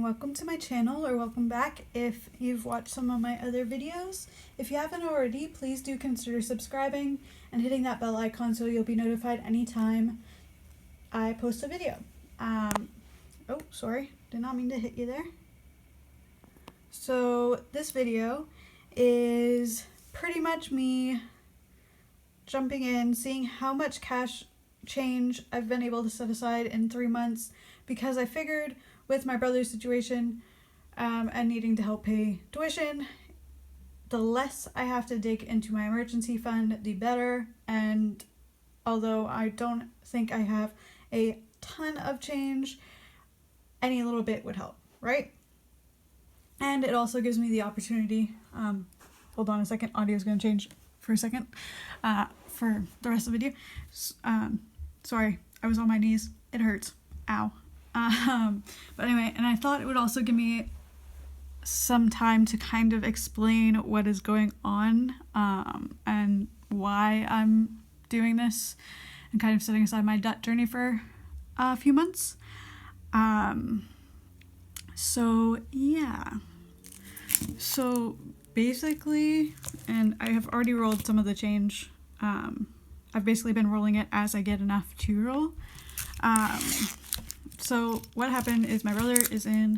welcome to my channel, or welcome back if you've watched some of my other videos. If you haven't already, please do consider subscribing and hitting that bell icon so you'll be notified anytime I post a video. Oh, sorry, did not mean to hit you there. So this video is pretty much me jumping in, seeing how much cash change I've been able to set aside in 3 months, because I figured with my brother's situation and needing to help pay tuition, the less I have to dig into my emergency fund, the better. And although I don't think I have a ton of change, any little bit would help, right? And it also gives me the opportunity, hold on a second, audio is going to change for a second, for the rest of the video. Sorry, I was on my knees, it hurts, ow. But anyway, and I thought it would also give me some time to kind of explain what is going on, and why I'm doing this, and kind of setting aside my debt journey for a few months. So yeah, so basically, and I have already rolled some of the change. I've basically been rolling it as I get enough to roll. So what happened is my brother is in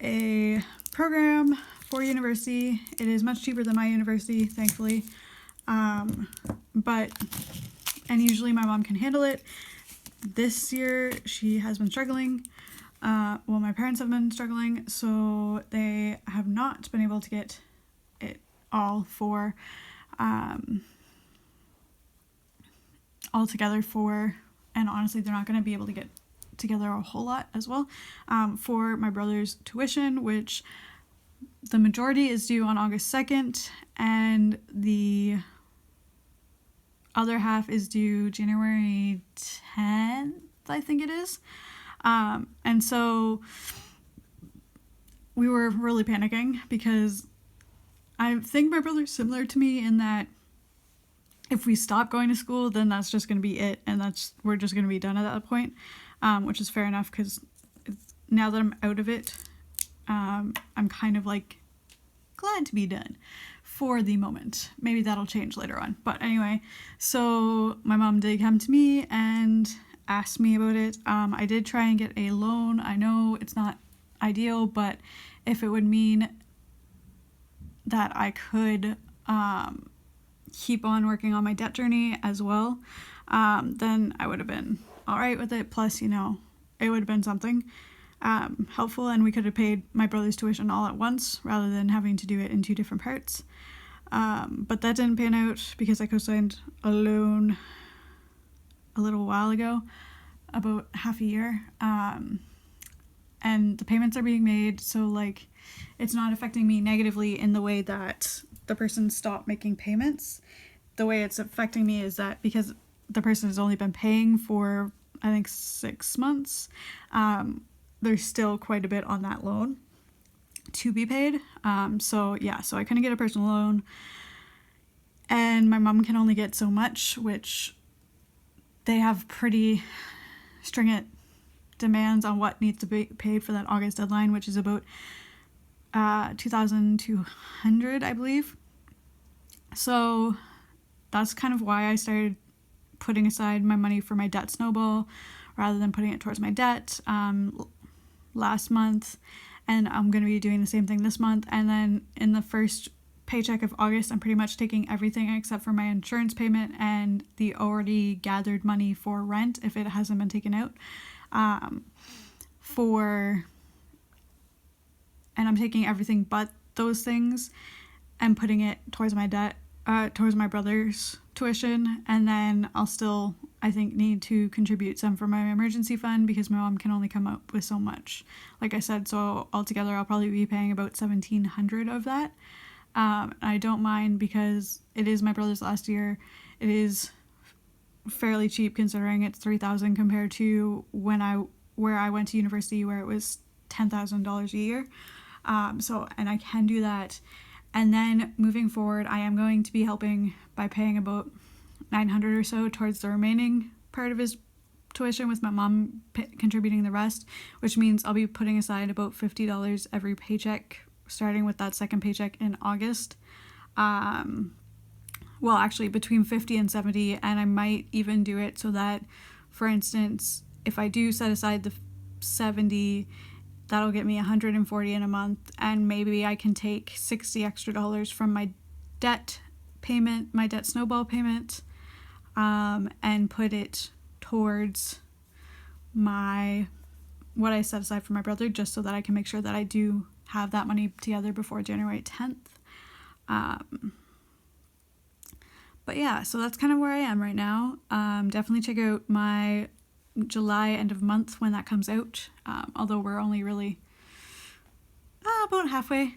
a program for university. It is much cheaper than my university, thankfully. And usually my mom can handle it. This year she has been struggling. Well, my parents have been struggling, so they have not been able to get it all for, all together for, and honestly they're not going to be able to get together a whole lot as well, for my brother's tuition, which the majority is due on August 2nd, and the other half is due January 10th, I think it is. And so we were really panicking, because I think my brother's similar to me in that if we stop going to school, then that's just going to be it, and we're just going to be done at that point, which is fair enough, because now that I'm out of it, I'm kind of like glad to be done for the moment. Maybe that'll change later on. But anyway, so my mom did come to me and asked me about it. I did try and get a loan. I know it's not ideal, but if it would mean that I could keep on working on my debt journey as well, then I would have been all right with it. Plus, you know, it would have been something helpful, and we could have paid my brother's tuition all at once rather than having to do it in 2 different parts. But that didn't pan out, because I co-signed a loan a little while ago, about half a year, and the payments are being made, so like it's not affecting me negatively in the way that the person stopped making payments. The way it's affecting me is that because the person has only been paying for, I think, 6 months, there's still quite a bit on that loan to be paid. So yeah, so I couldn't get a personal loan, and my mom can only get so much, which they have pretty stringent demands on what needs to be paid for that August deadline, which is about $2,200, I believe. So that's kind of why I started putting aside my money for my debt snowball rather than putting it towards my debt last month, and I'm going to be doing the same thing this month. And then in the first paycheck of August, I'm pretty much taking everything except for my insurance payment and the already gathered money for rent, if it hasn't been taken out, and I'm taking everything but those things and putting it towards my debt, towards my brother's tuition. And then I'll still, I think, need to contribute some for my emergency fund, because my mom can only come up with so much, like I said. So altogether I'll probably be paying about $1,700 of that. I don't mind, because it is my brother's last year. It is fairly cheap considering it's $3,000 compared to where I went to university, where it was $10,000 a year. So, and I can do that. And then moving forward, I am going to be helping by paying about $900 or so towards the remaining part of his tuition with my mom contributing the rest, which means I'll be putting aside about $50 every paycheck, starting with that second paycheck in August. Well, actually between 50 and 70, and I might even do it so that, for instance, if I do set aside the 70, that'll get me 140 in a month, and maybe I can take $60 extra from my debt payment, my debt snowball payment, and put it towards what I set aside for my brother, just so that I can make sure that I do have that money together before January 10th. But yeah, so that's kind of where I am right now. Definitely check out my July end of month when that comes out, although we're only really about halfway,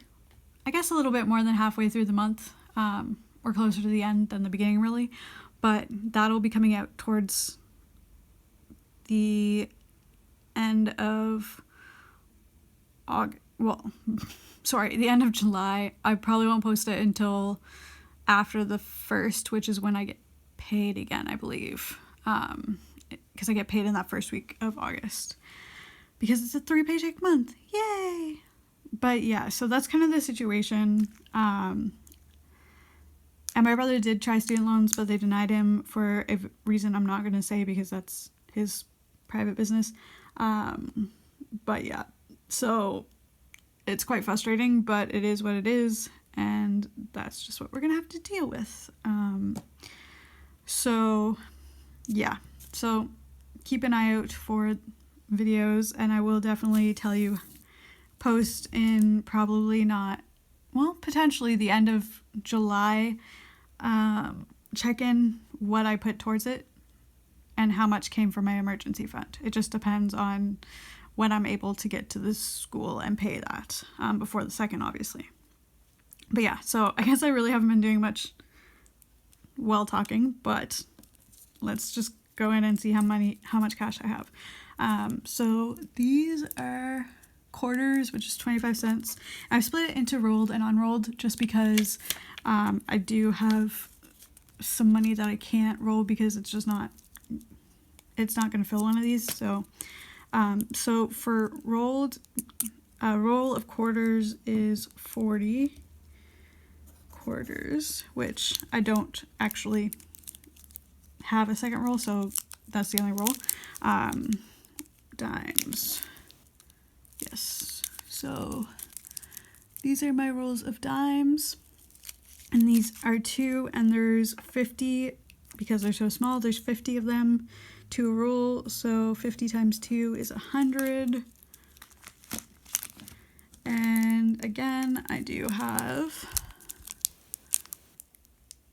I guess a little bit more than halfway through the month, or closer to the end than the beginning really, but that'll be coming out towards the end of the end of July. I probably won't post it until after the 1st, which is when I get paid again, I believe, because I get paid in that first week of August, because it's a 3 paycheck month. Yay! But yeah, so that's kind of the situation. And my brother did try student loans, but they denied him for a reason I'm not going to say, because that's his private business. But yeah, so it's quite frustrating, but it is what it is, and that's just what we're gonna have to deal with. So yeah, so keep an eye out for videos, and I will definitely tell you, post in potentially the end of July, check in what I put towards it and how much came from my emergency fund. It just depends on when I'm able to get to the school and pay that, before the 2nd, obviously. But yeah, so I guess I really haven't been doing much talking, but let's just go in and see how much cash I have. So these are quarters, which is 25 cents. I've split it into rolled and unrolled just because I do have some money that I can't roll because it's not going to fill one of these. So so for rolled, a roll of quarters is 40 quarters, which I don't actually have a second roll, so that's the only roll. Dimes. Yes. So these are my rolls of dimes, and these are 2, and there's 50, because they're so small, there's 50 of them to a roll, so 50 times 2 is 100. And again, I do have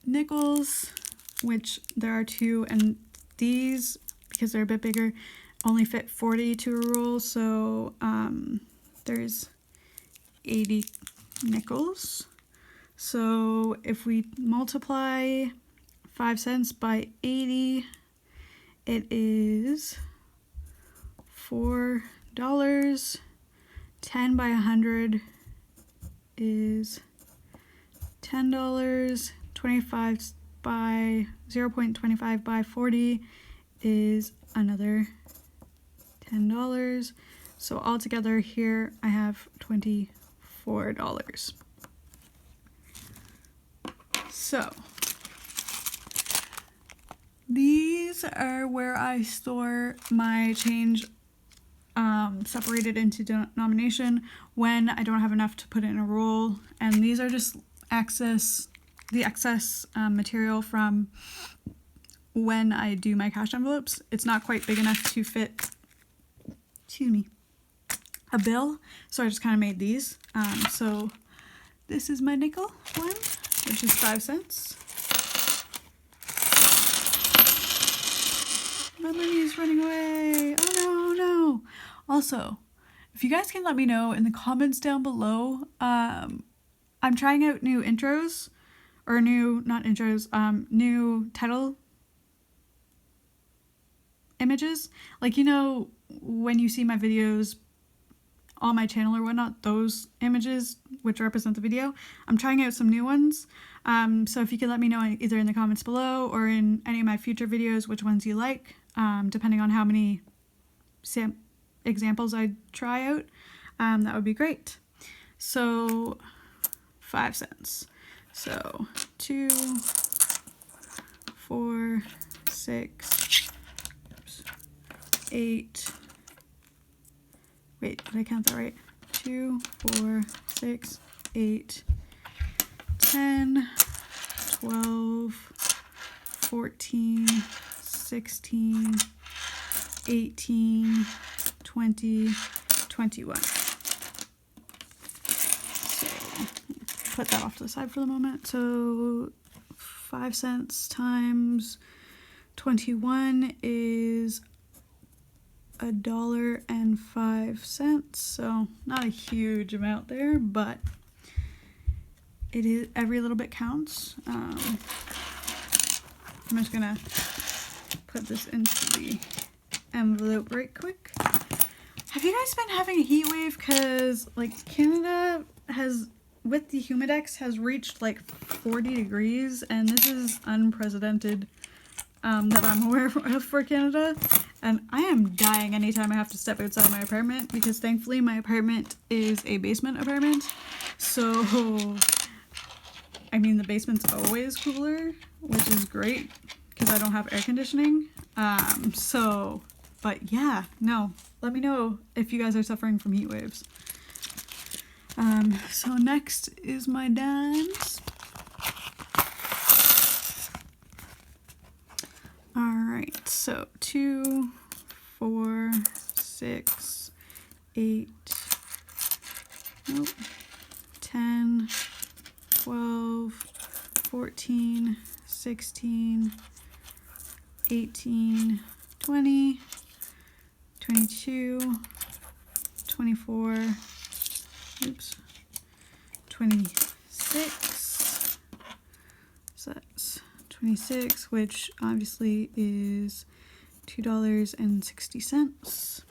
nickels, which there are 2, and these, because they're a bit bigger, only fit 40 to a roll, so there's 80 nickels. So if we multiply 5 cents by 80, it is $4. 10 by 100 is $10. 25 by 0.25 by 40 is another $10. So altogether here I have $24. So these are where I store my change, separated into denomination when I don't have enough to put in a roll, and these are just the excess material from when I do my cash envelopes. It's not quite big enough to fit, a bill, so I just kind of made these. So this is my nickel one, which is 5 cents. My money is running away. Oh no. Also, if you guys can let me know in the comments down below, I'm trying out new intros, or new title images. Like, when you see my videos on my channel or whatnot, those images which represent the video, I'm trying out some new ones. So if you could let me know either in the comments below or in any of my future videos which ones you like, depending on how many examples I try out, that would be great. So 5 cents. So 2, 4, 6, 8. Wait, did I count that right? 2, 4, 6, 8, 10, 12, 14, 16, 18, 20, 21. So put that off to the side for the moment. So 5 cents times 21 is $1.05. So not a huge amount there, but it is, every little bit counts. I'm just gonna put this into the envelope right quick. Have you guys been having a heat wave? Because like Canada has, with the humidex, has reached like 40 degrees, and this is unprecedented that I'm aware of for Canada. And I am dying anytime I have to step outside my apartment, because thankfully my apartment is a basement apartment. So, I mean, the basement's always cooler, which is great because I don't have air conditioning. But yeah, no, let me know if you guys are suffering from heat waves. So next is my dad's. Alright, so 2, 4, 6, 8, nope, 10, 12, 14, 16, 18, 20, 22, 24, oops, 26, so that's 26, which obviously is $2.60.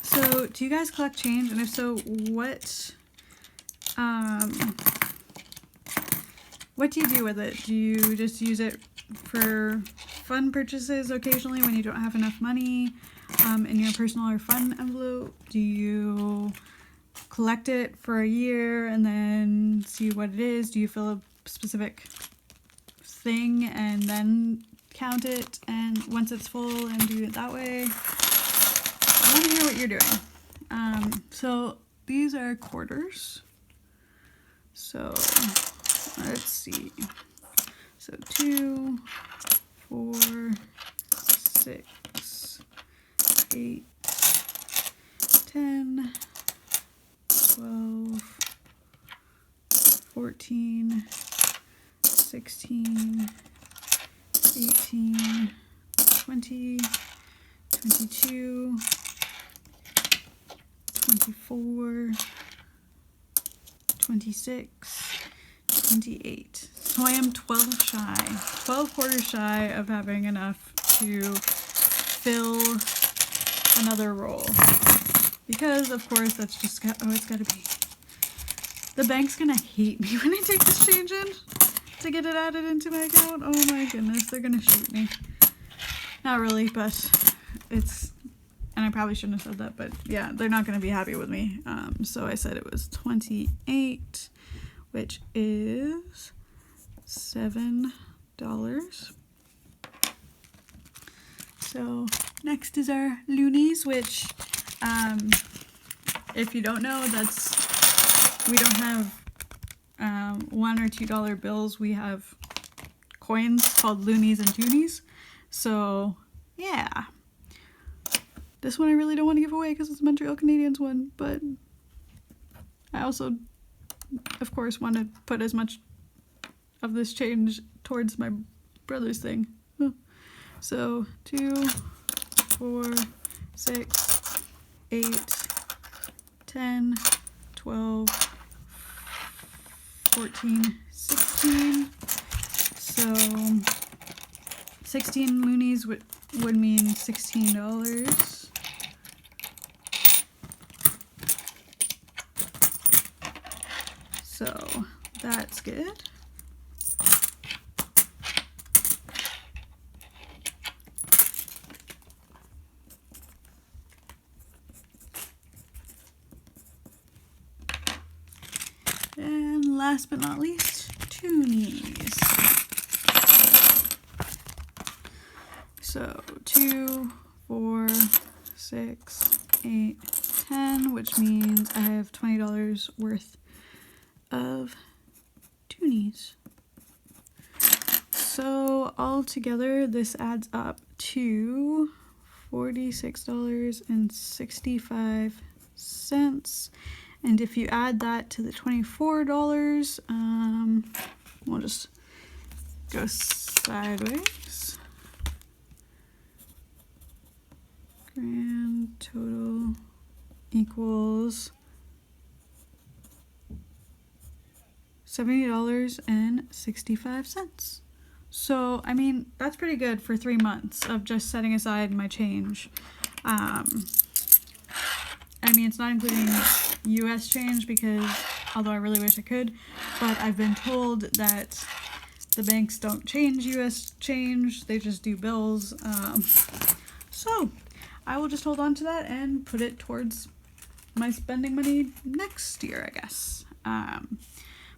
So, do you guys collect change? And if so, what do you do with it? Do you just use it for fun purchases occasionally when you don't have enough money in your personal or fun envelope? Do you collect it for a year and then see what it is? Do you fill a specific thing and then count it and once it's full and do it that way? I want to hear what you're doing. So these are quarters. So let's see. So 2, 4, 6, 8, 10, 12, 14, 16, 18, 20, 22, 24, 26, 28. So I am 12 quarters shy of having enough to fill another roll. Because, of course, that's just how it's gotta be. The bank's gonna hate me when I take this change in to get it added into my account. Oh my goodness, they're gonna shoot me. Not really, but it's... And I probably shouldn't have said that, but yeah, they're not gonna be happy with me. So I said it was 28, which is $7. So next is our Loonies, which, if you don't know, we don't have $1 or $2 bills. We have coins called Loonies and Toonies. So yeah, this one I really don't want to give away because it's a Montreal Canadiens one, but I also, of course, want to put as much of this change towards my brother's thing. So 2, 4, 6, 8, 10, 12, 14, 16. So 16 Loonies would mean $16. So that's good. And last but not least, Loonies. So 2, 4, 6, 8, 10, which means I have $20 worth of Loonies. So altogether, this adds up to $46.65. And if you add that to the $24, we'll just go sideways. Grand total equals $70.65. So, I mean, that's pretty good for 3 months of just setting aside my change. I mean, it's not including US change because, although I really wish I could, but I've been told that the banks don't change US change, they just do bills. So, I will just hold on to that and put it towards my spending money next year, I guess.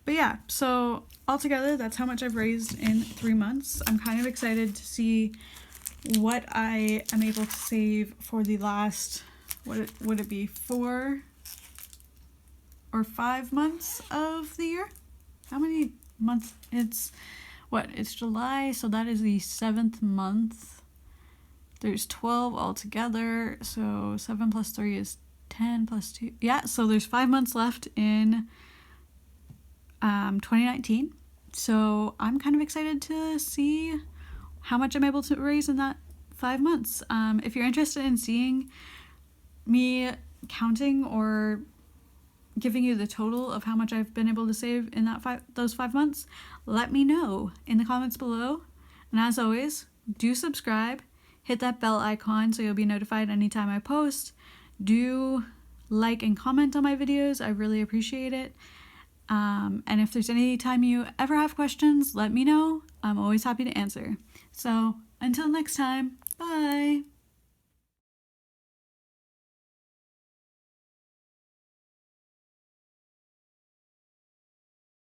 But yeah, so altogether, that's how much I've raised in 3 months. I'm kind of excited to see what I am able to save for the last, would it be 4 or 5 months of the year? How many months? It's July, so that is the 7th month. There's 12 altogether, so 7 plus 3 is 10 plus 2. Yeah, so there's 5 months left in 2019. So I'm kind of excited to see how much I'm able to raise in that 5 months. If you're interested in seeing me counting or giving you the total of how much I've been able to save in those 5 months, let me know in the comments below. And as always, do subscribe, hit that bell icon so you'll be notified anytime I post. Do like and comment on my videos, I really appreciate it. And if there's any time you ever have questions, let me know. I'm always happy to answer. So until next time, bye!